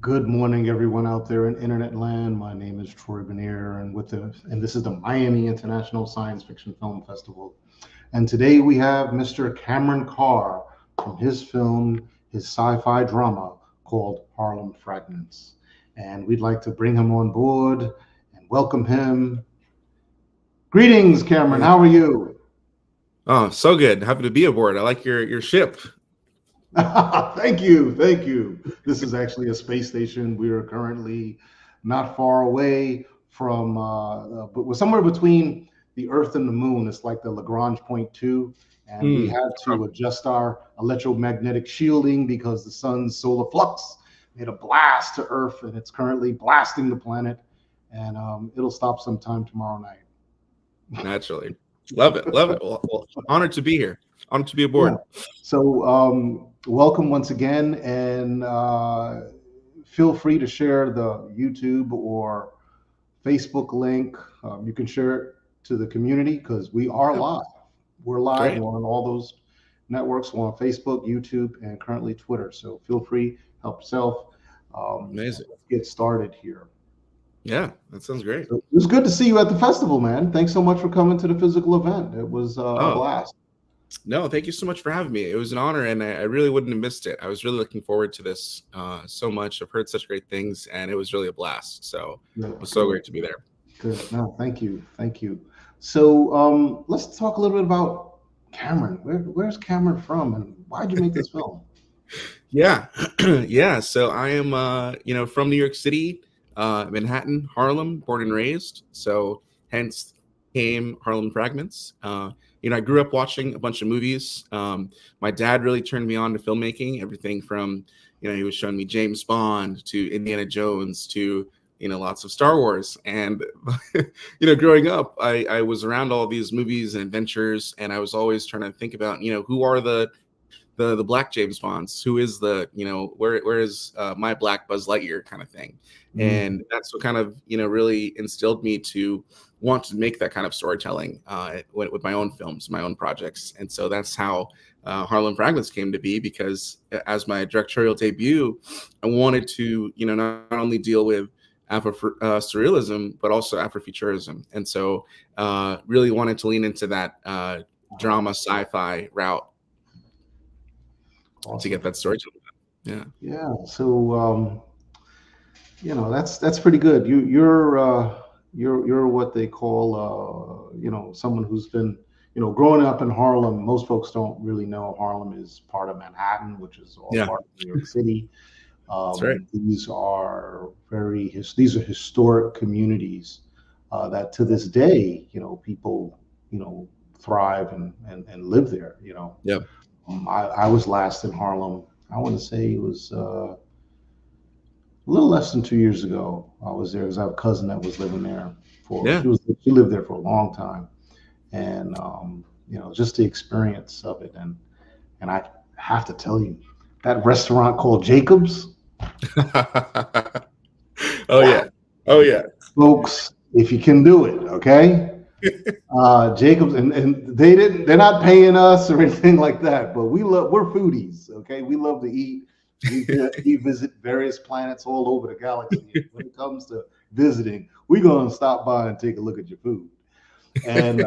Good morning, everyone out there in internet land. My name is Troy Benier, and this is the Miami International Science Fiction Film Festival. And today we have Mr. Cameron Carr from his film, his sci-fi drama called Harlem Fragments. And we'd like to bring him on board and welcome him. Greetings, Cameron. How are you? Oh, so good. Happy to be aboard. I like your ship. Thank you. Thank you. This is actually a space station. We are currently not far away from, but we're somewhere between the Earth and the Moon. It's like the Lagrange point two. And we had to adjust our electromagnetic shielding because the sun's solar flux made a blast to Earth, and it's currently blasting the planet. And it'll stop sometime tomorrow night. Naturally. Love it. Love it. Well, honored to be here. Honored to be aboard. Yeah. So welcome once again, and feel free to share the YouTube or Facebook link. You can share it to the community because we are live. We're live on all those networks. We're on Facebook, YouTube, and currently Twitter. So feel free, help yourself. Amazing. Let's get started here. Yeah, that sounds great. So it was good to see you at the festival, man. Thanks so much for coming to the physical event. It was a blast. No, thank you so much for having me. It was an honor, and I really wouldn't have missed it. I was really looking forward to this so much. I've heard such great things, and it was really a blast. So it was so great to be there. Good. No, thank you. Thank you. So let's talk a little bit about Cameron. Where's Cameron from, and why did you make this film? Yeah. Yeah. So I am, from New York City, Manhattan, Harlem, born and raised. So hence came Harlem Fragments. I grew up watching a bunch of movies. My dad really turned me on to filmmaking, everything from, he was showing me James Bond to Indiana Jones to, lots of Star Wars. And, growing up, I was around all these movies and adventures, and I was always trying to think about, who are the black James Bonds, who is where is my black Buzz Lightyear kind of thing. Mm-hmm. And that's what kind of, really instilled me to want to make that kind of storytelling with my own films, my own projects. And so that's how Harlem Fragments came to be, because as my directorial debut, I wanted to, not only deal with Afro-surrealism, but also Afrofuturism. And so really wanted to lean into that drama sci-fi route. Awesome. To get that storytelling. Yeah. Yeah. So, that's pretty good. You're what they call, someone who's been, growing up in Harlem. Most folks don't really know Harlem is part of Manhattan, which is all part of New York City. That's right. These are historic communities that to this day, people, thrive and live there. Yeah. I was last in Harlem. I want to say it was a little less than 2 years ago. I was there because I have a cousin that was living there she lived there for a long time, and just the experience of it, and I have to tell you, that restaurant called Jacob's. Oh yeah, folks, if you can do it, okay. Jacobs, and they're not paying us or anything like that, but we're foodies, okay? We love to eat. We visit various planets all over the galaxy. When it comes to visiting, we're gonna stop by and take a look at your food. And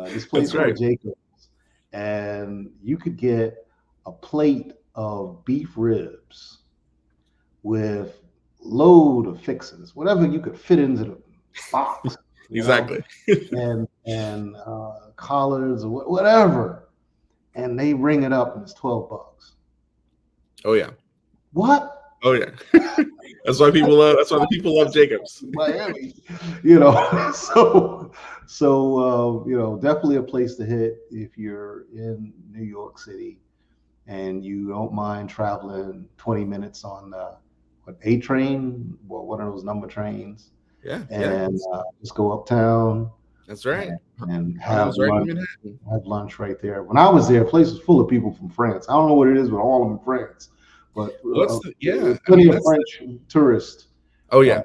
this place called Jacobs, and you could get a plate of beef ribs with load of fixings, whatever you could fit into the box. Exactly. and collards or whatever, and they ring it up and it's $12. Oh yeah. What? Oh yeah. That's why people love Jacobs. Miami. So definitely a place to hit if you're in New York City and you don't mind traveling 20 minutes on A train, one of those number trains. Yeah, and just go uptown. That's right. And have lunch right there. When I was there, the place was full of people from France. I don't know what it is with all of them in France, but plenty of French tourists. Oh yeah,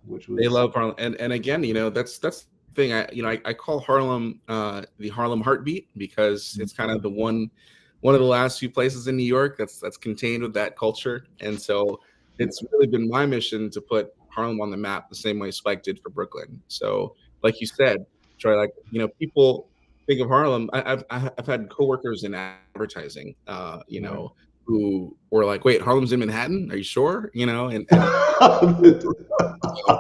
which was, they love Harlem, and again, that's the thing. I call Harlem the Harlem heartbeat, because it's kind of the one one of the last few places in New York that's contained with that culture. And so it's really been my mission to put Harlem on the map the same way Spike did for Brooklyn. So, like you said, Troy, like, people think of Harlem. I've had coworkers in advertising, Right. who were like, "Wait, Harlem's in Manhattan? Are you sure?" And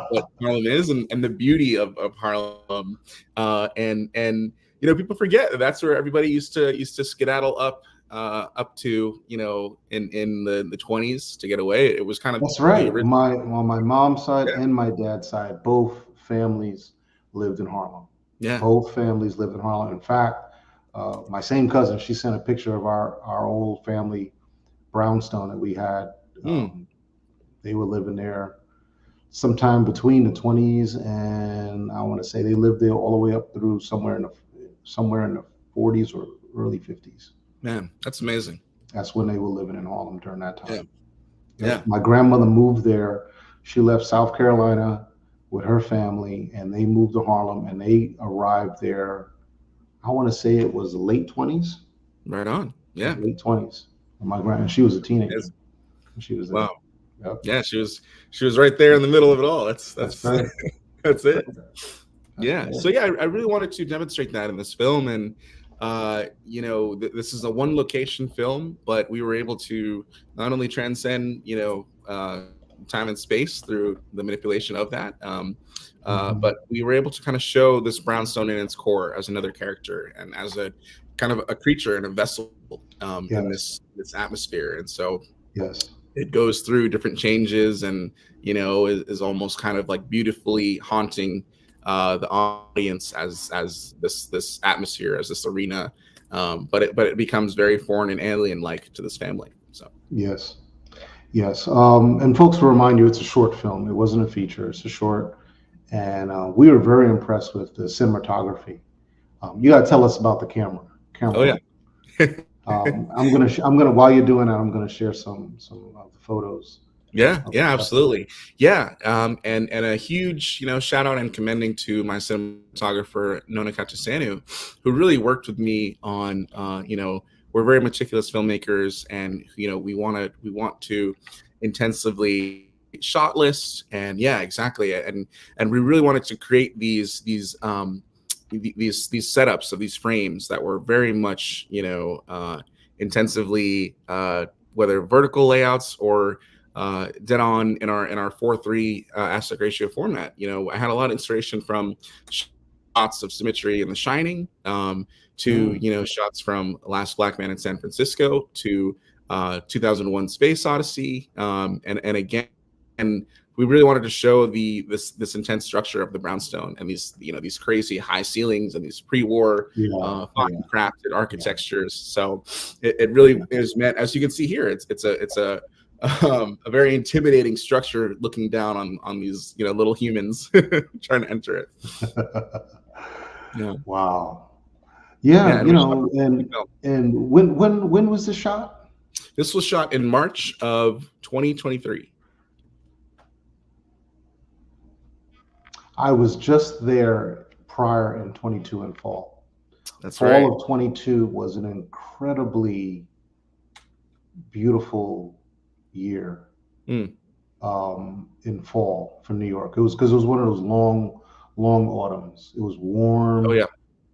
what Harlem is, and the beauty of Harlem, and people forget that that's where everybody used to skedaddle up to, in the 20s to get away. It was kind of That's the right. original. On my mom's side Yeah, and my dad's side, both families lived in Harlem. yeah. Both families lived in Harlem. In fact, my same cousin, she sent a picture of our old family brownstone that we had. Mm, They were living there sometime between the 20s, and I want to say they lived there all the way up through somewhere in the 40s or early 50s. man, that's amazing. That's when they were living in Harlem during that Yeah, time. yeah. Yep. My grandmother moved there. She left South Carolina with her family, and they moved to Harlem, and they arrived there. I want to say it was the late 20s. Right on. Yeah, Yeah. late 20s. And my grand, she was a teenager. Yes. She was there. Wow. Yep. Yeah, she was right there in the middle of it all. That's That's right. that's it. That's Yeah. right. So yeah, I really wanted to demonstrate that in this film, and this is a one location film, but we were able to not only transcend time and space through the manipulation of that, Mhm. but we were able to kind of show this brownstone in its core as another character and as a kind of a creature and a vessel, in Yes. this atmosphere, and so Yes. it goes through different changes, and is almost kind of like beautifully haunting the audience as this atmosphere, as this arena, but it becomes very foreign and alien like to this family. So Yes. Yes. And folks, to remind you, it's a short film. It wasn't a feature. It's a short, and we were very impressed with the cinematography. You got to tell us about the camera oh yeah. work. I'm gonna while you're doing that, I'm gonna share some of the photos Yeah, of the yeah, stuff. absolutely. Yeah, and a huge, shout out and commending to my cinematographer Nona Katusanu, who really worked with me on, we're very meticulous filmmakers, and we want to intensively shot list, and yeah, exactly, and we really wanted to create these setups of these frames that were very much, intensively, whether vertical layouts or dead on in our 4:3 aspect ratio format. I had a lot of inspiration from shots of symmetry in The Shining, to Mm. shots from Last Black Man in San Francisco, to 2001: Space Odyssey, and again, and we really wanted to show this intense structure of the brownstone, and these crazy high ceilings, and these pre-war Yeah. fine crafted Yeah. architectures. So it really is meant, as you can see here, it's a very intimidating structure looking down on these little humans trying to enter it. Yeah, Wow. yeah, Yeah. and we shot And when was the shot? this was shot in March of 2023. I was just there prior in 22 in fall. That's right. Fall of 22 was an incredibly beautiful year Mm. in fall for New York. It was because it was one of those long autumns. It was Oh warm. yeah.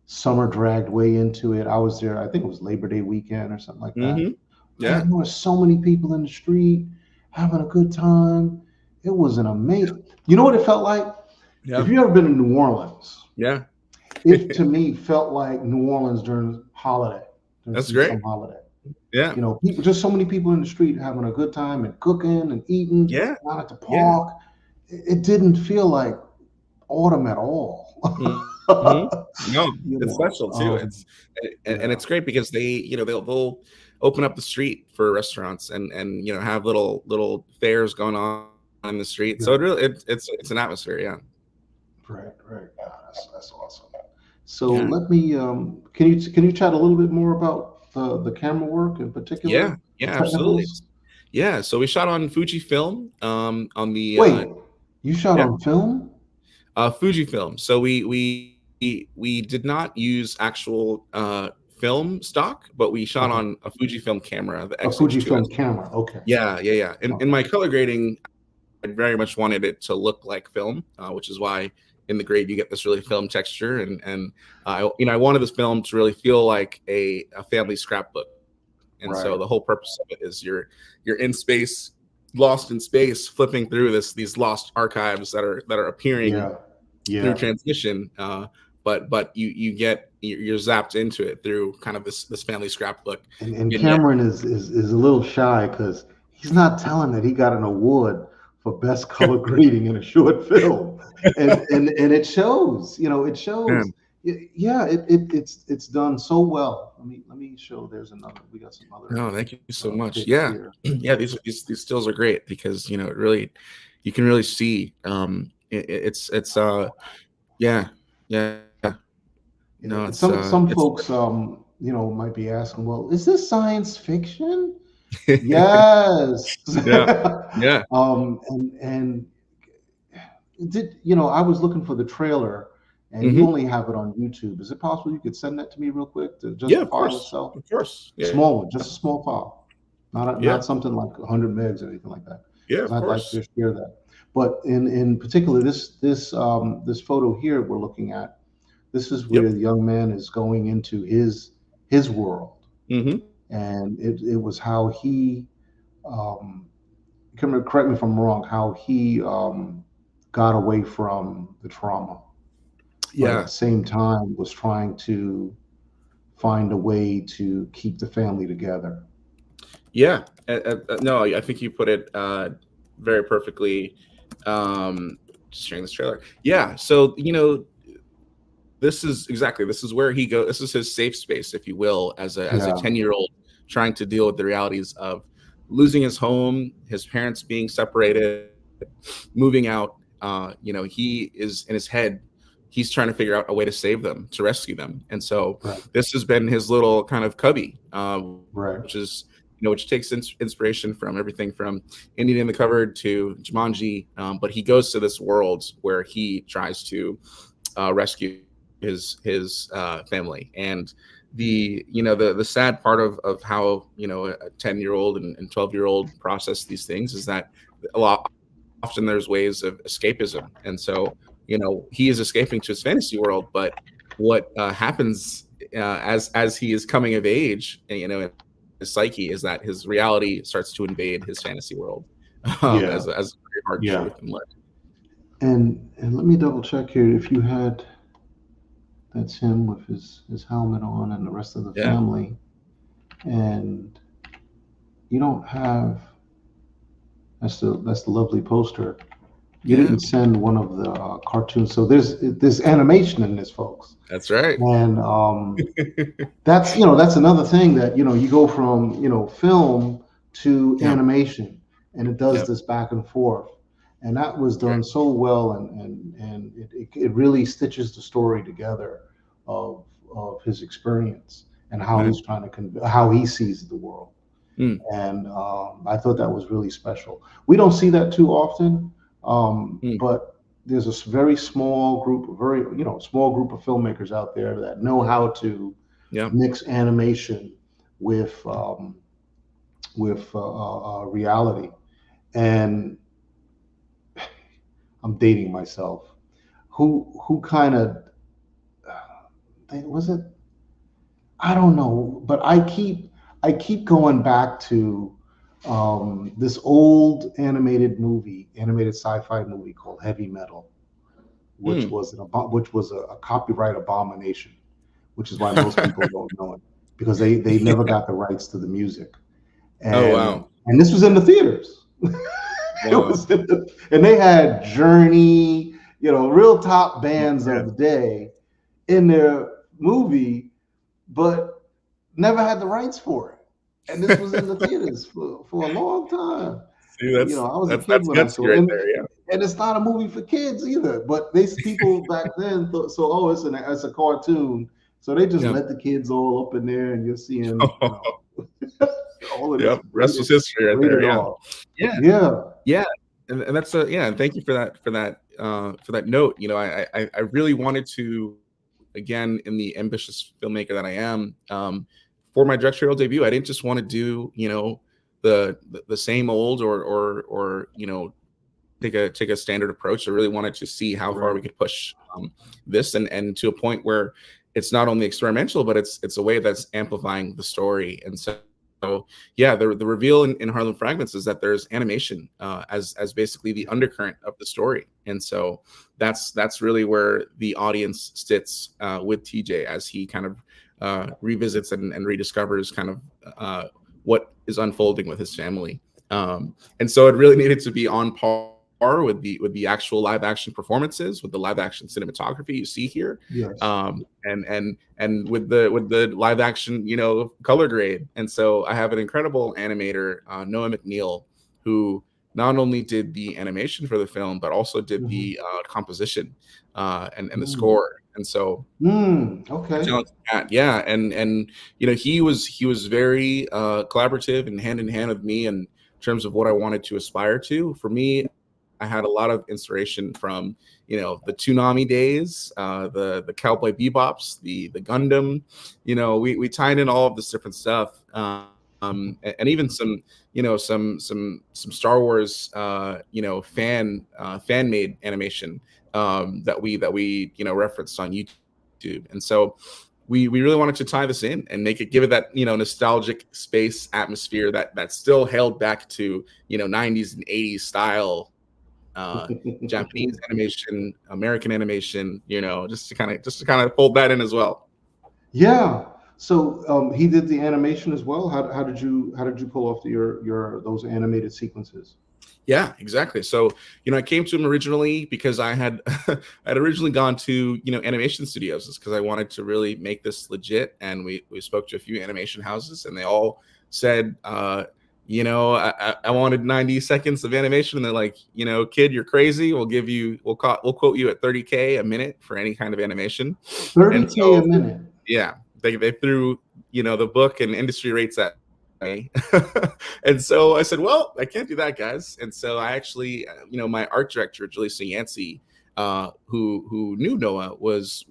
Summer dragged way into it. I was there. I think it was Labor Day weekend or something like that. Hmm. Yeah. Man, there were so many people in the street having a good time. It was an amazing. You know what it felt like? If Yeah. you ever been in New Orleans, Yeah. it to me felt like New Orleans during holiday, during That's great. some holiday. Yeah. People, just so many people in the street having a good time and cooking and eating Yeah. down at the Yeah. park. It didn't feel like autumn at all. Hmm. No, You it's know, special too. And yeah, it's great because they'll open up the street for restaurants, and have little fairs going on in the street. yeah, So it's an atmosphere. Yeah. right. Yeah, that's awesome. So Yeah. let me. Can you chat a little bit more about the camera work in particular, Yeah. Yeah. the Absolutely. technicals? Yeah. So we shot on Fujifilm. On the Wait, you shot yeah, on film? Fujifilm. So we did not use actual film stock, but we shot Okay. on a Fujifilm camera, the A X-H2S. Fujifilm camera. Okay. Yeah, yeah, yeah. In Okay. my color grading, I very much wanted it to look like film, which is why in the grade you get this really film texture, and I wanted this film to really feel like a family scrapbook. And so Right. the whole purpose of it is you're in space, lost in space, flipping through these lost archives that are appearing Yeah. through Yeah. transmission. But you're zapped into it through kind of this family scrapbook. And Vignette. Cameron is a little shy because he's not telling that he got an award for best color grading in a short film, and it shows. You know, it shows. Man. Yeah, it's done so well. Let me show. There's another. We got some other. No, thank you so much. pics Yeah, here. yeah. These stills are great because it really, you can really see. It's yeah, yeah. No, it's Some it's folks might be asking, well, is this science fiction? Yes. yeah. And I was looking for the trailer, and you Mhm. only have it on YouTube. Is it possible you could send that to me real quick? Just Yeah, the of file course, itself, of course. Yeah, small one, just a small file, yeah, not something like 100 megs or anything like that. yeah, Because of I'd like course. to share that. But in particular, this photo here we're looking at. This is where Yep. the young man is going into his world, Mm-hmm. and it was how he correct me if I'm wrong, how he got away from the trauma, but at Yeah. the same time was trying to find a way to keep the family together. Yeah. No, I think you put it very perfectly. Just sharing this trailer. Yeah. So this is where he goes. This is his safe space, if you will, as a Yeah, 10-year-old trying to deal with the realities of losing his home, his parents being separated, moving out. He is in his head. He's trying to figure out a way to save them, to rescue them, and so right, this has been his little kind of cubby, right, which takes inspiration from everything from Indian in the Cupboard to Jumanji. But he goes to this world where he tries to rescue his family. And the sad part of how a 10-year-old and 12-year-old process these things is that often there's ways of escapism. And so he is escaping to his fantasy world, but what happens as he is coming of age, his psyche, is that his reality starts to invade his fantasy world, yeah, as a very hard yeah. truth in life. And let me double check here. If you had, that's him with his helmet on and the rest of the Yeah. family, and you don't have, that's the lovely poster. You Yeah. didn't send one of the cartoons, so there's animation in this, folks. That's right. And that's another thing that you go from film to Yeah. animation, and it does Yep. this back and forth, and that was done Right. so well, and it really stitches the story together of his experience and how Right. he's trying to how he sees the world. Mm. And I thought that was really special. We don't see that too often, Mm. but there's a very small group, small group of filmmakers out there that know how to Yeah. mix animation with reality. And I'm dating myself. Who kind of was it? I don't know, but I keep going back to this old animated sci-fi movie called Heavy Metal, which Mm. was a copyright abomination, which is why most people don't know it, because they never got the rights to the music. And, Oh, wow. And this was in the theaters. It Wow. was and they had Journey, real top bands Yeah. of the day in their movie, but never had the rights for it. And this was in the theaters for a long time. See, I was a kid that's when I gutsy saw it. right there. Yeah. And it's not a movie for kids either. But these people back then thought, so it's a cartoon. So they just Yeah. let the kids all up in there, and you're seeing all of this. Yep. Rest was history right there. Yeah. Yeah. Yeah. Yeah. And that's and thank you for that note. I really wanted to again, in the ambitious filmmaker that I am, for my directorial debut, I didn't just want to do, the same old or take a standard approach. I really wanted to see how far we could push this and to a point where it's not only experimental, but it's a way that's amplifying the story. And so yeah, the reveal in Harlem Fragments is that there's animation as basically the undercurrent of the story. And so that's really where the audience sits with TJ as he kind of revisits and rediscovers kind of what is unfolding with his family. And so it really needed to be on par with the actual live action performances, with the live action cinematography you see here, Yes. and with the live action, color grade. And so I have an incredible animator, Noah McNeil, who not only did the animation for the film, but also did the composition and the score. And so okay. yeah, and he was very collaborative and hand in hand with me in terms of what I wanted to aspire to. For me, I had a lot of inspiration from, the Toonami days, the Cowboy Bebops, the Gundam. We tied in all of this different stuff, and even some Star Wars, fan made animation that we referenced on YouTube. And so we really wanted to tie this in and give it that nostalgic space atmosphere that still held back to 90s and 80s style Japanese animation, American animation, just to kind of fold that in as well. Yeah. So he did the animation as well. How did you pull off your those animated sequences? Yeah, exactly. So, I came to him originally because I had I'd originally gone to, animation studios because I wanted to really make this legit. And we spoke to a few animation houses and they all said, I wanted 90 seconds of animation. And they're like, kid, you're crazy. We'll quote you at 30K a minute for any kind of animation. 30K a minute. Yeah, they threw, the book and industry rates at me. And so I said, well, I can't do that, guys. And so I actually, my art director, Julissa Yancey, who knew Noah, was,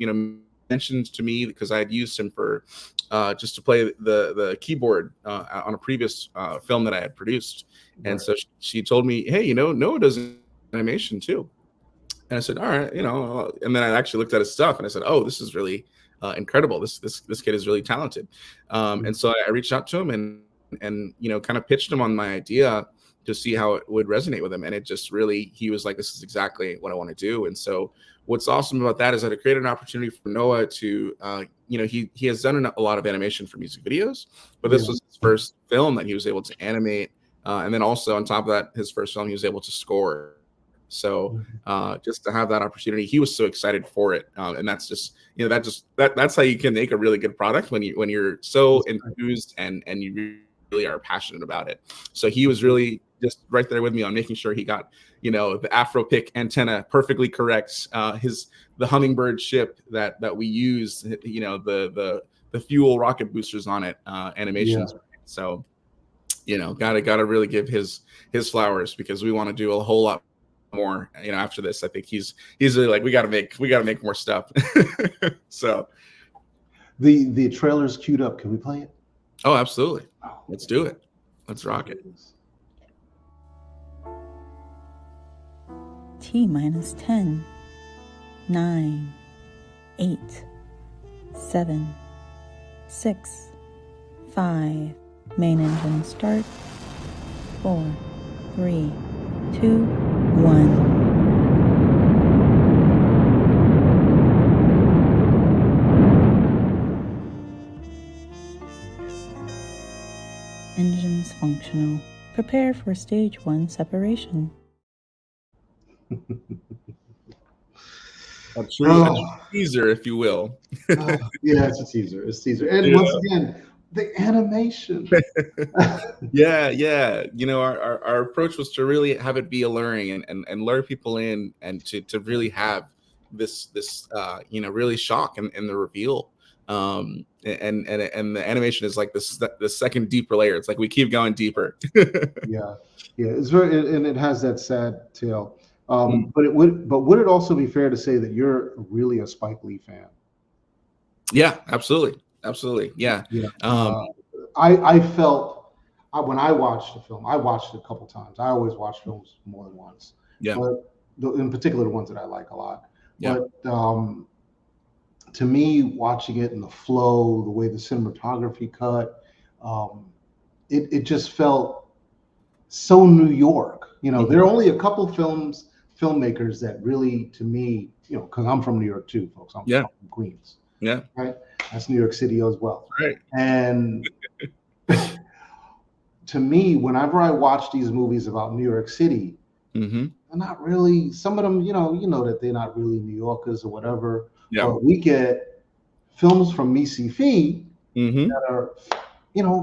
mentioned to me because I had used him for just to play the keyboard on a previous film that I had produced. Right. And so she told me, hey, Noah does animation too. And I said, all right, and then I actually looked at his stuff and I said, oh, this is really incredible. This kid is really talented. And so I reached out to him and kind of pitched him on my idea to see how it would resonate with him. And it just really, he was like, this is exactly what I want to do. And so what's awesome about that is that it created an opportunity for Noah to, he has done a lot of animation for music videos, but this was his first film that he was able to animate. And then also on top of that, his first film, he was able to score. So just to have that opportunity, he was so excited for it. And that's just, that's how you can make a really good product when you're so enthused and you really are passionate about it. So he was really just right there with me on making sure he got, the Afro pick antenna perfectly correct. The hummingbird ship that we used, the fuel rocket boosters on it, animations. Yeah. So, gotta really give his flowers because we want to do a whole lot more, after this. I think he's really like, we gotta make more stuff. So the trailer's queued up. Can we play it? Oh, absolutely. Let's do it. Let's rock it. T-minus 10, 9, 8, 7, 6, 5. Main engine start. 4, 3, 2, 1. Engines functional. Prepare for stage 1 separation. A teaser, if you will. Yeah, it's a teaser. And once again, the animation. Yeah. Our approach was to really have it be alluring and lure people in and to really have this really shock in the reveal. And the animation is like the second deeper layer. It's like we keep going deeper. Yeah, it's very, and it has that sad tale. But would it also be fair to say that you're really a Spike Lee fan? Yeah, absolutely. Yeah. Yeah. Um, I felt when I watched the film, I watched it a couple times. I always watch films more than once, yeah, but in particular the ones that I like a lot. yeah, But to me, watching it in the flow, the way the cinematography cut, um, it just felt so New York. There hmm are only a couple filmmakers that really, to me, because I'm from New York too, folks. I'm yeah, from Queens, yeah. right? That's New York City as well. Right. And to me, whenever I watch these movies about New York City, hmm they're not really. Some of them, you know that they're not really New Yorkers or whatever. Yeah. But we get films from MiSciFi hmm that are,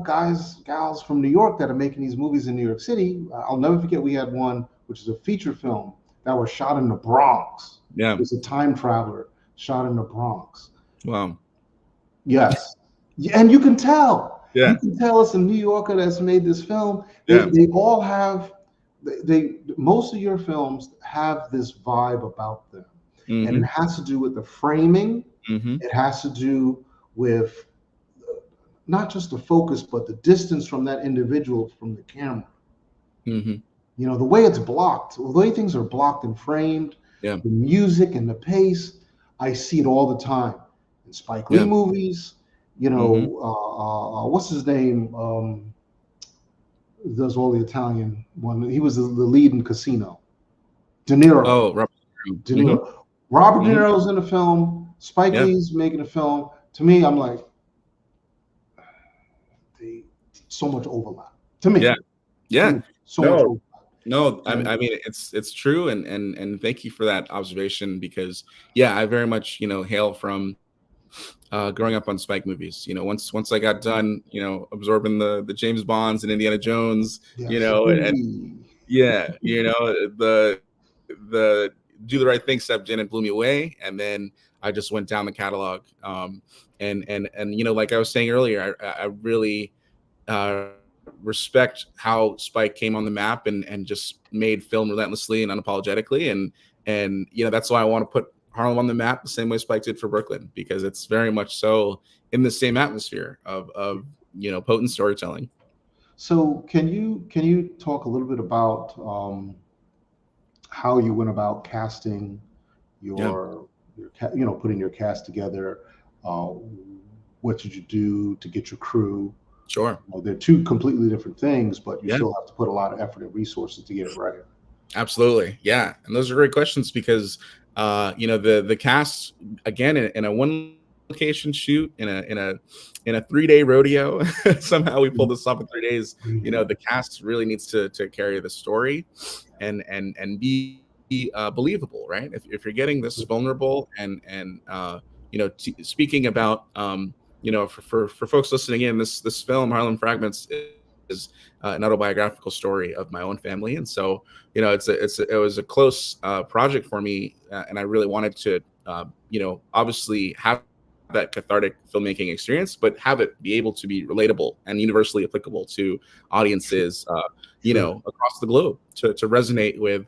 guys, gals from New York that are making these movies in New York City. I'll never forget we had one, which is a feature film that was shot in the Bronx. Yeah. It was a time traveler shot in the Bronx. Wow. Yes. Yeah, and you can tell. You Yeah. can tell it's a New Yorker that's made this film. They Yeah. they all have most of your films have this vibe about them. And it hmm has to do with the framing. hmm It has to do with not just the focus, but the distance from that individual from the camera. hmm The way it's blocked, the way things are blocked and framed, Yeah. the music and the pace, I see it all the time in Spike Lee Yeah. movies. hmm What's his name? Does all the Italian one. He was the lead in Casino. De Niro. Oh, Robert. De hmm Niro. Robert De hmm Niro's in the film. Spike Yeah. Lee's making a film. To me, I'm like, they, so much overlap. To me, Yeah. Yeah. so much No. overlap. No, I And mean it's true, and thank you for that observation, because yeah, I very much hail from growing up on Spike movies. Once I got done absorbing the James Bonds and Indiana Jones, yes, and yeah, the Do the Right Thing stepped in and blew me away, and then I just went down the catalog. And like I was saying earlier, I really uh, respect how Spike came on the map and just made film relentlessly and unapologetically, and that's why I want to put Harlem on the map the same way Spike did for Brooklyn, because it's very much so in the same atmosphere of potent storytelling. so can you talk a little bit about how you went about casting Yeah, putting your cast together? Uh, what did you do to get your crew? sure. They're two completely different things, but you Yeah. still have to put a lot of effort and resources to get it right. Absolutely. Yeah. And those are great questions, because the cast, again, in a one location shoot, in a 3-day rodeo, somehow we pulled this off in 3 days. The cast really needs to carry the story and be believable, right? If you're getting this vulnerable and speaking about for folks listening in, this film Harlem Fragments is an autobiographical story of my own family, and so it was a close project for me, and I really wanted to obviously have that cathartic filmmaking experience, but have it be able to be relatable and universally applicable to audiences Sure. across the globe, to resonate with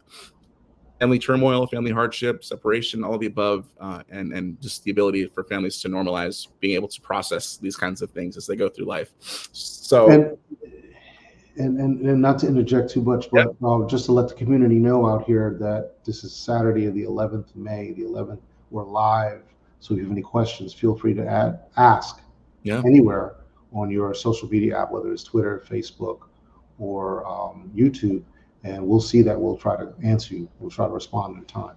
family turmoil, family hardship, separation, all of the above, and just the ability for families to normalize being able to process these kinds of things as they go through life. So And and not to interject too much, yeah, but just to let the community know out here that this is Saturday, the 11th of May, the 11th. We're live. So if you have any questions, feel free to ask yeah, anywhere on your social media app, whether it's Twitter, Facebook, or YouTube, and we'll see that. We'll try to answer you. We'll try to respond in time.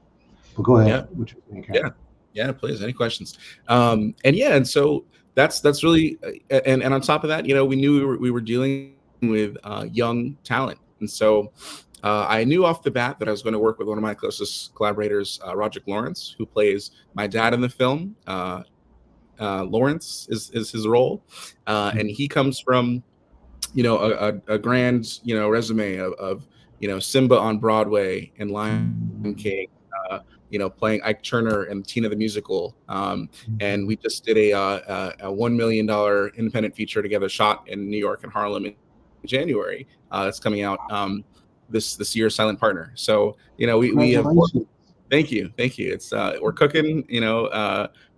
But go yeah. ahead. What you think, Yeah, Cameron? yeah, please. Any questions? And so that's really, and on top of that, we knew we were dealing with young talent, and so I knew off the bat that I was going to work with one of my closest collaborators, Roderick Lawrence, who plays my dad in the film. Lawrence is his role, and he comes from a grand resume of Simba on Broadway and Lion King, playing Ike Turner and Tina the Musical, and we just did a $1 million independent feature together, shot in New York and Harlem in January. That's coming out this year, Silent Partner. So we have worked. Congratulations. Thank you. It's we're cooking.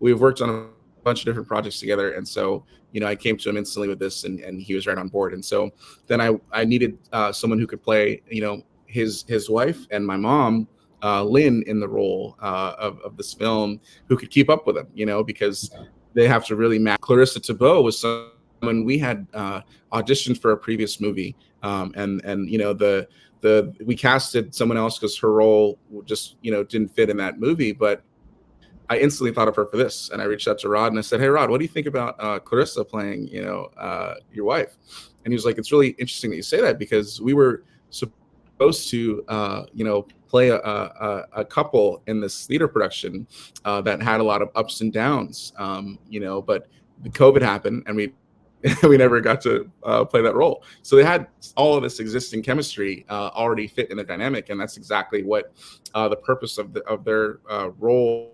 We've worked on bunch of different projects together. And so, I came to him instantly with this, and he was right on board. And so then I needed someone who could play, his wife and my mom, Lynn, in the role of this film, who could keep up with him, because they have to really match. Clarissa Tabeau was someone we had auditioned for a previous movie, and we casted someone else because her role just didn't fit in that movie, but I instantly thought of her for this, and I reached out to Rod and I said, "Hey, Rod, what do you think about Clarissa playing, your wife?" And he was like, "It's really interesting that you say that, because we were supposed to, play a couple in this theater production that had a lot of ups and downs, but the COVID happened, and we never got to play that role. So they had all of this existing chemistry already fit in the dynamic, and that's exactly what the purpose of their role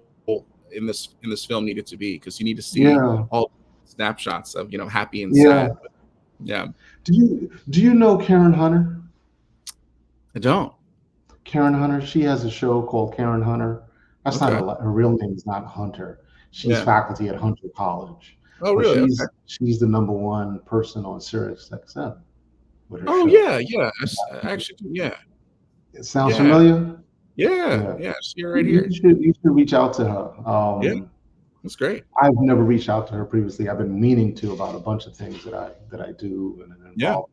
in this film needed to be, because you need to see all snapshots of happy and sad. But, yeah. Do you know Karen Hunter? I don't. Karen Hunter. She has a show called Karen Hunter. That's not her real name is not Hunter. She's faculty at Hunter College. Oh, really? She's the #1 person on Sirius XM with her show. Yeah. Actually, yeah. It sounds familiar. Yeah. She's right here. You should reach out to her. That's great. I've never reached out to her previously. I've been meaning to about a bunch of things that I do and involved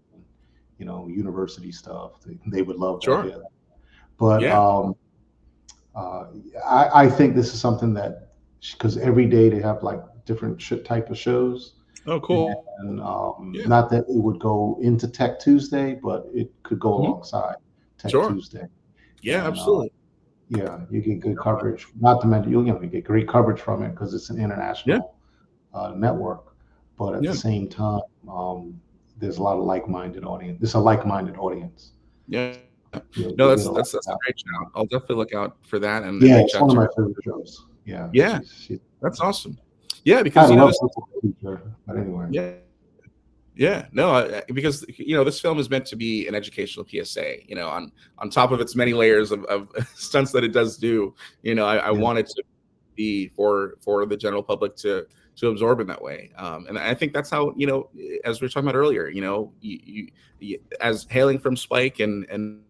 in, university stuff. They would love to hear that. But I think this is something that, because every day they have like different type of shows. Oh, cool. And not that it would go into Tech Tuesday, but it could go alongside Tech Tuesday. Yeah, absolutely. You get good coverage. Not to mention, you get great coverage from it because it's an international network. But at the same time, there's a lot of like-minded audience. It's a like-minded audience. Yeah. No, that's a great show. I'll definitely look out for that. And it's one of my favorite shows. Yeah. That's awesome. Yeah, because but anyway. Yeah. No, because this film is meant to be an educational PSA. On top of its many layers of stunts that it does do. I want it to be for the general public to absorb in that way. And I think that's how as we were talking about earlier. You as hailing from Spike and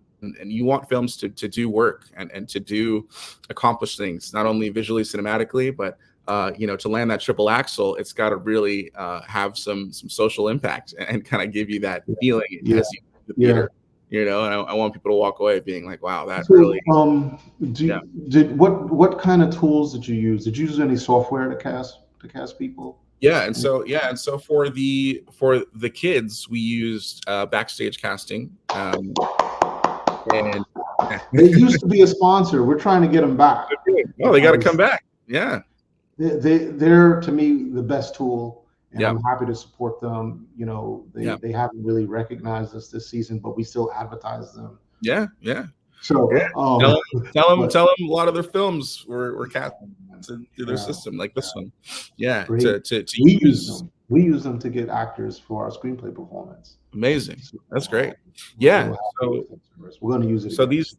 you want films to do work and to accomplish things, not only visually, cinematically, but to land that triple axle, it's got to really have some social impact and kind of give you that feeling as you the theater. And I want people to walk away being like, "Wow, that really." What kind of tools did you use? Did you use any software to cast people? And so for the kids, we used Backstage Casting. And they used to be a sponsor. We're trying to get them back. Well, they got to come back. Yeah. They're to me the best tool, and I'm happy to support them. They haven't really recognized us this season, but we still advertise them. Yeah. So tell them a lot of their films were cast through their system, like this one. Yeah, we use them to get actors for our screenplay performance. Amazing, that's great. Yeah, so we're going to use it. So these,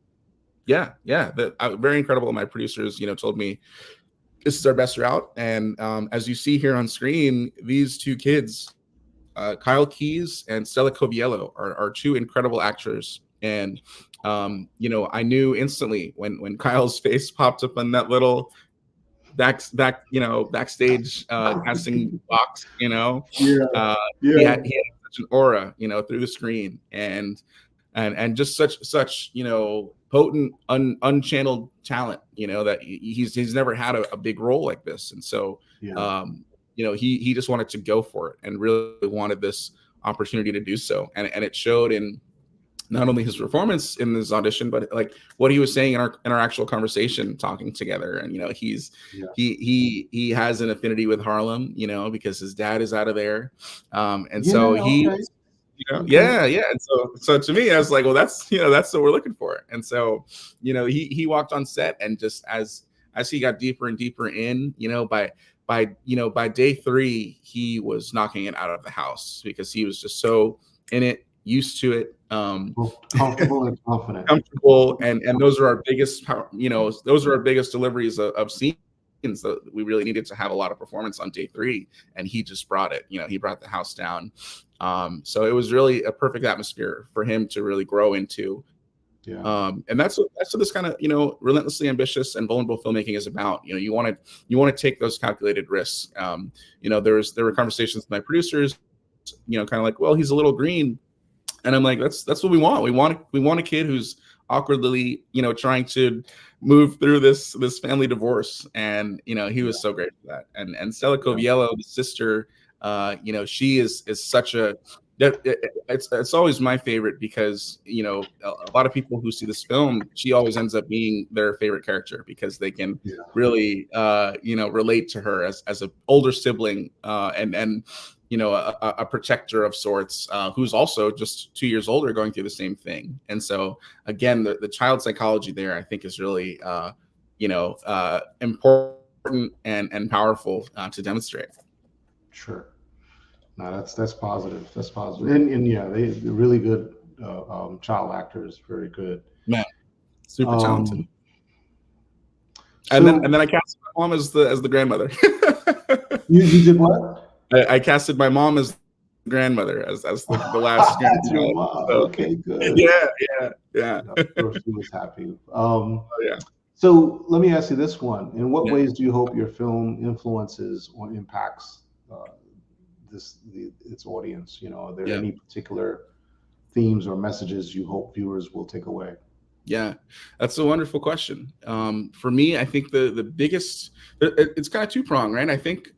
very incredible. My producers, told me this is our best route, and as you see here on screen, these two kids, Kyle Keys and Stella Coviello, are two incredible actors. And I knew instantly when Kyle's face popped up on that little backstage casting box. He had such an aura, through the screen, and just such potent, unchanneled talent, that he's never had a big role like this, and so he just wanted to go for it and really wanted this opportunity to do so, and it showed in not only his performance in this audition, but like what he was saying in our actual conversation, talking together. And he has an affinity with Harlem, because his dad is out of there, and so he. And so to me, I was like, well, that's what we're looking for. And so, he walked on set, and just as he got deeper and deeper in, by day 3, he was knocking it out of the house because he was just so in it, used to it, comfortable and confident. And those are our biggest, those are our biggest deliveries of scenes. so we really needed to have a lot of performance on day 3, and he just brought it. He brought the house down. So it was really a perfect atmosphere for him to really grow into. And that's what this kind of relentlessly ambitious and vulnerable filmmaking is about. You want to take those calculated risks. There were conversations with my producers, kind of like, well, he's a little green, and I'm like, that's what we want. We want a kid who's awkwardly trying to move through this family divorce, and he was so great for that. And Stella Coviello, the sister, she is such a it's always my favorite, because a lot of people who see this film, she always ends up being their favorite character, because they can really relate to her as an older sibling, and a protector of sorts, who's also just 2 years older, going through the same thing. And so again, the child psychology there, I think, is really important and powerful to demonstrate. Sure. No, that's positive. That's positive. And yeah, they're really good child actors. Very good. Man, super talented. And then I casted my mom as the grandmother. You did what? I casted my mom as the grandmother, as the last grandmother. That's your mom. So, okay, good. Yeah. Of course, she was happy. Yeah. So let me ask you this one: in what ways do you hope your film influences or impacts its audience? Are there any particular themes or messages you hope viewers will take away? Yeah, that's a wonderful question. For me, I think the biggest, it's kind of two-pronged, right? I think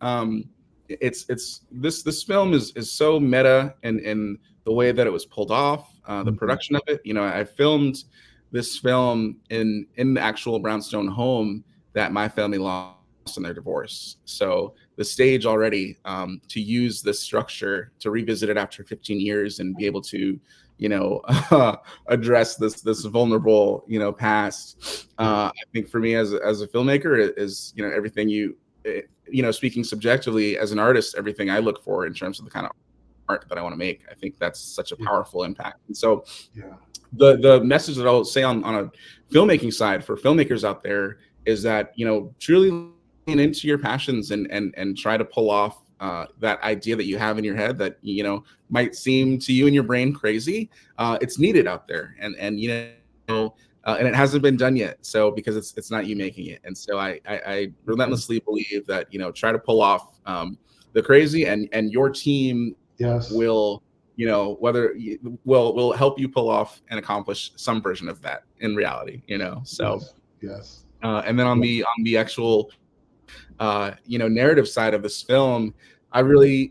this film is so meta in the way that it was pulled off, the production of it. I filmed this film in the actual brownstone home that my family lost in their divorce. So the stage already, to use this structure, to revisit it after 15 years and be able to address this vulnerable past, I think for me as a filmmaker is everything speaking subjectively as an artist, everything I look for in terms of the kind of art that I want to make. I think that's such a powerful impact. And so the message that I'll say on a filmmaking side for filmmakers out there is that truly lean into your passions and try to pull off that idea that you have in your head that might seem to you in your brain crazy. It's needed out there, and and it hasn't been done yet. So because it's not you making it, and so I relentlessly believe that try to pull off the crazy, and your team will will help you pull off and accomplish some version of that in reality. So yes. And then on the actual narrative side of this film, I really,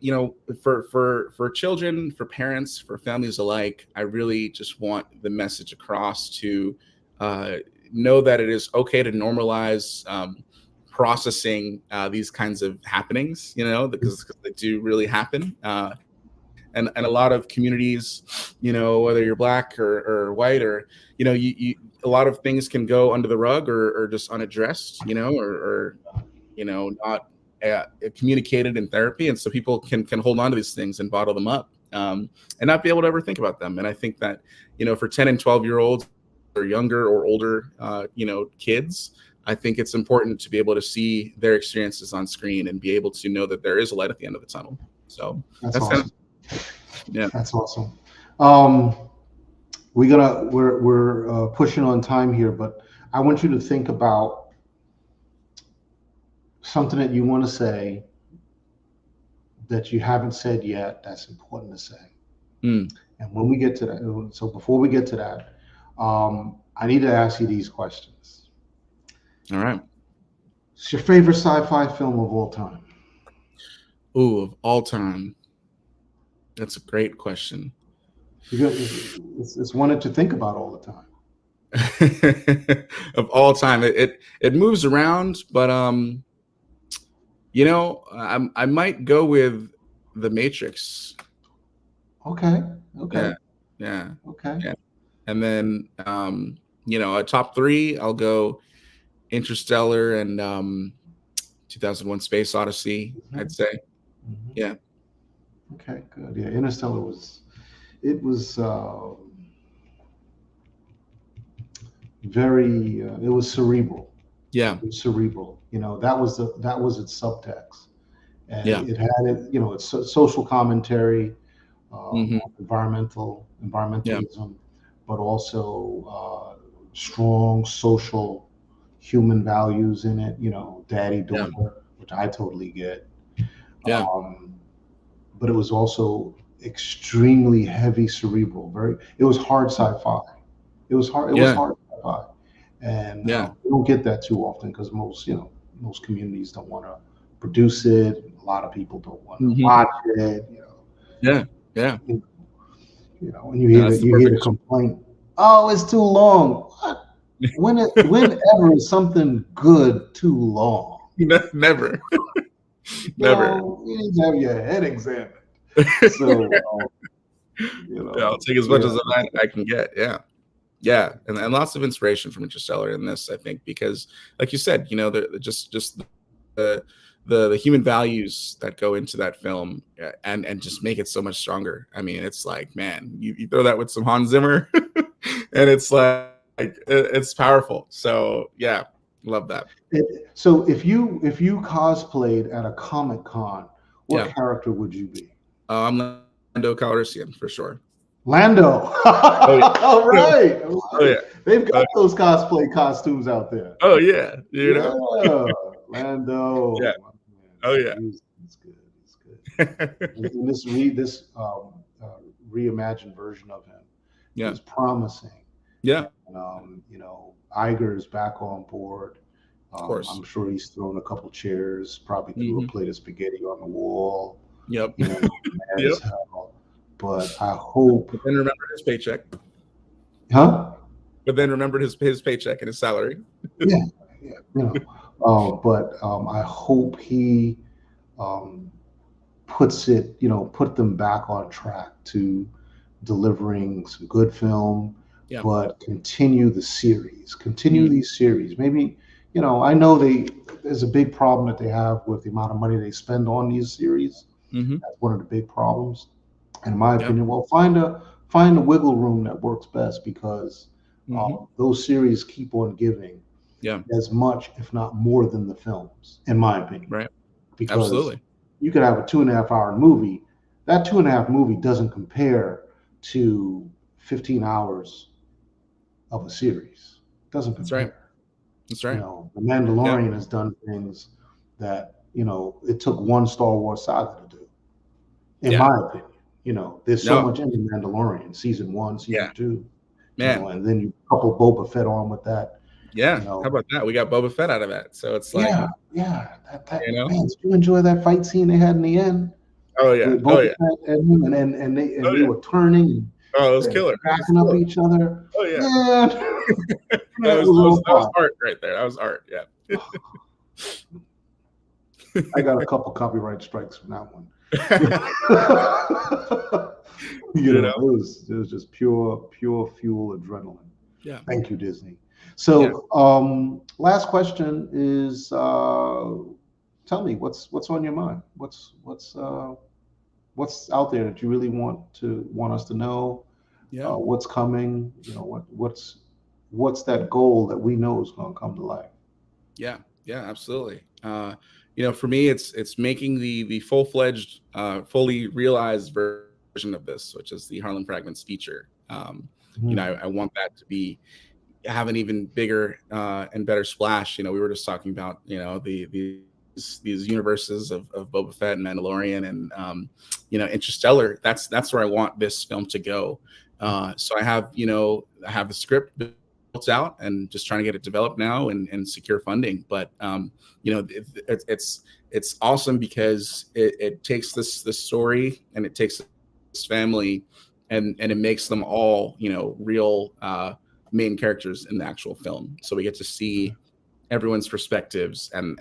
for children, for parents, for families alike, I really just want the message across to know that it is okay to normalize processing these kinds of happenings, because they do really happen. And a lot of communities, whether you're Black or white, or a lot of things can go under the rug or just unaddressed, or not communicated in therapy, and so people can hold on to these things and bottle them up, and not be able to ever think about them. And I think that for 10 and 12-year-olds or younger or older kids, I think it's important to be able to see their experiences on screen and be able to know that there is a light at the end of the tunnel. So that's awesome. That's awesome. We're pushing on time here, but I want you to think about something that you want to say that you haven't said yet that's important to say. And when we get to that, so before we get to that, I need to ask you these questions. All right. What's your favorite sci-fi film of all time? Ooh, of all time. That's a great question. It's one to think about all the time. Of all time, it moves around, but I might go with The Matrix. Okay. Yeah. Okay. Yeah. And then a top 3, I'll go Interstellar and 2001: Space Odyssey. I'd say. Yeah. Okay, good. Yeah, Interstellar was very it was cerebral. Yeah. It was cerebral. That was its subtext, and Yeah. it had its social commentary, Hmm. Yeah. environmentalism, but also strong social human values in it. Daddy Yeah. daughter, which I totally get. Yeah. Um, but it was also extremely heavy cerebral. It was hard sci-fi. It was hard. It was Yeah. hard sci-fi, and Yeah. we don't get that too often because most communities don't want to produce it. A lot of people don't want to Hmm. watch it. Yeah. Yeah. And you hear That's the you hear the perfect. complaint. Oh, it's too long. What? Whenever is something good too long? Never. Never. You need to have your head examined. So, Yeah, I'll take as much as I can get. Yeah. Yeah. And lots of inspiration from Interstellar in this, I think, because like you said, just the the human values that go into that film, and just make it so much stronger. I mean, it's like, man, you throw that with some Hans Zimmer and it's like it's powerful. So yeah, love that. So if you cosplayed at a Comic-Con, what Yeah. character would you be? I'm Lando Calrissian for sure. Lando. Oh yeah. All right. Oh yeah. They've got those cosplay costumes out there. Oh yeah. Yeah. Lando. Yeah. Oh yeah. It's good. It's good. And this reimagined version of him is promising. Yeah. And, Iger's back on board. Of course. I'm sure he's thrown a couple chairs, probably threw a plate of spaghetti on the wall. Yep. Mad as hell. But I hope. But then remember his paycheck. Huh? But then remembered his paycheck and his salary. Yeah. But I hope he put them back on track to delivering some good film, but continue the series, these series. Maybe, I know there's a big problem that they have with the amount of money they spend on these series. That's one of the big problems. And in my opinion, well, find a wiggle room that works best, because those series keep on giving as much, if not more, than the films, in my opinion. Right. Because absolutely, you could have a 2.5 hour movie. That 2.5 movie doesn't compare to 15 hours of a series. It doesn't compare. That's right. The Mandalorian has done things that, it took one Star Wars saga to do, in my opinion. There's so much in the Mandalorian, season 1, season 2. Man. And then you couple Boba Fett on with that. Yeah. How about that? We got Boba Fett out of that. So it's like, man, did you enjoy that fight scene they had in the end? Oh yeah. Fett and they were turning. Oh, it was killer. Backing up each other. Oh yeah. That was art right there. That was art. Yeah. I got a couple copyright strikes from that one. It was just pure fuel adrenaline. Yeah. Thank you, Disney. So, last question is, tell me what's on your mind. What's out there that you really want us to know? Yeah. What's coming? What's that goal that we know is going to come to life? Yeah. Yeah. Absolutely. For me, it's making the full-fledged, fully realized version of this, which is the Harlem Fragments feature. I want that to have an even bigger and better splash. We were just talking about these universes of Boba Fett and Mandalorian and Interstellar. That's where I want this film to go. So I have the script built out and just trying to get it developed now and secure funding. But it's awesome because it takes this story and it takes this family and it makes them all real main characters in the actual film. So we get to see everyone's perspectives and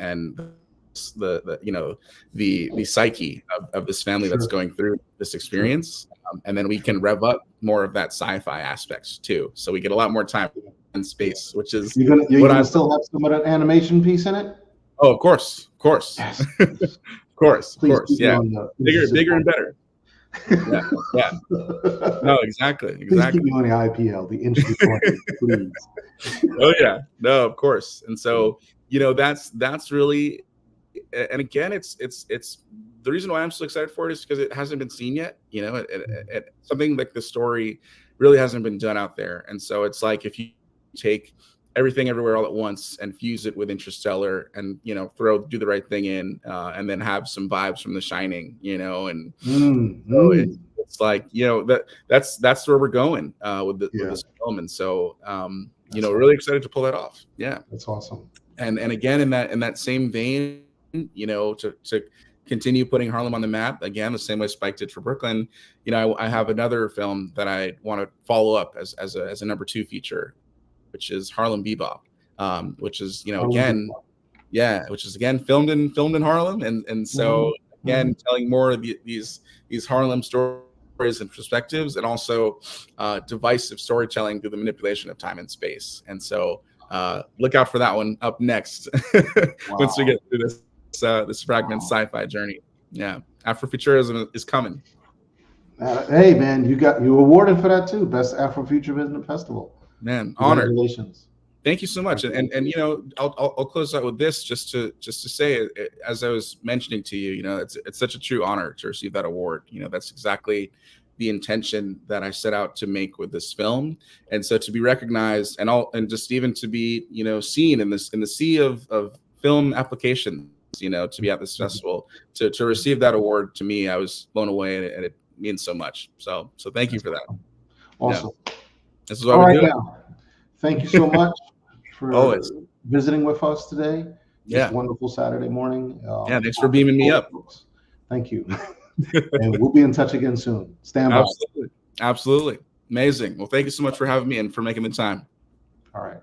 the psyche of this family that's going through this experience. And then we can rev up more of that sci-fi aspects too. So we get a lot more time and space, which is you're gonna still have some of that animation piece in it. Oh, of course. Yes. of course. Yeah. Bigger and better. Yeah. No, exactly. Please keep me on the IPL, the inch recording, please. Oh yeah, no, of course. And so that's really, and again, it's the reason why I'm so excited for it is because it hasn't been seen yet. Something like the story really hasn't been done out there, and so it's like if you take Everything Everywhere All at Once and fuse it with Interstellar, and do the right thing in, and then have some vibes from The Shining, and so it's like that's where we're going with this film, and so really excited to pull that off. Yeah, that's awesome. And again, in that same vein, to continue putting Harlem on the map again, the same way Spike did for Brooklyn. I have another film that I want to follow up as a number 2 feature, which is Harlem Bebop, which is which is again filmed in Harlem, and so again telling more of these Harlem stories and perspectives, and also divisive storytelling through the manipulation of time and space. And so look out for that one up next once we get through this fragment sci-fi journey. Yeah, Afrofuturism is coming. Hey man, you awarded for that too, Best Afrofuturism Festival. Man, honored. Congratulations. Thank you so much. And I'll close out with this just to say, as I was mentioning to you, it's such a true honor to receive that award. That's exactly the intention that I set out to make with this film. And so to be recognized and just even to be, seen in the sea of film applications, to be at this festival, to receive that award, to me, I was blown away, and it means so much. So thank you for that. Awesome. This is what we're doing. Now, thank you so much for always visiting with us today. Yeah. This wonderful Saturday morning. Thanks for beaming me up. Thank you. And we'll be in touch again soon. Stand by. Absolutely. Amazing. Well, thank you so much for having me and for making the time. All right.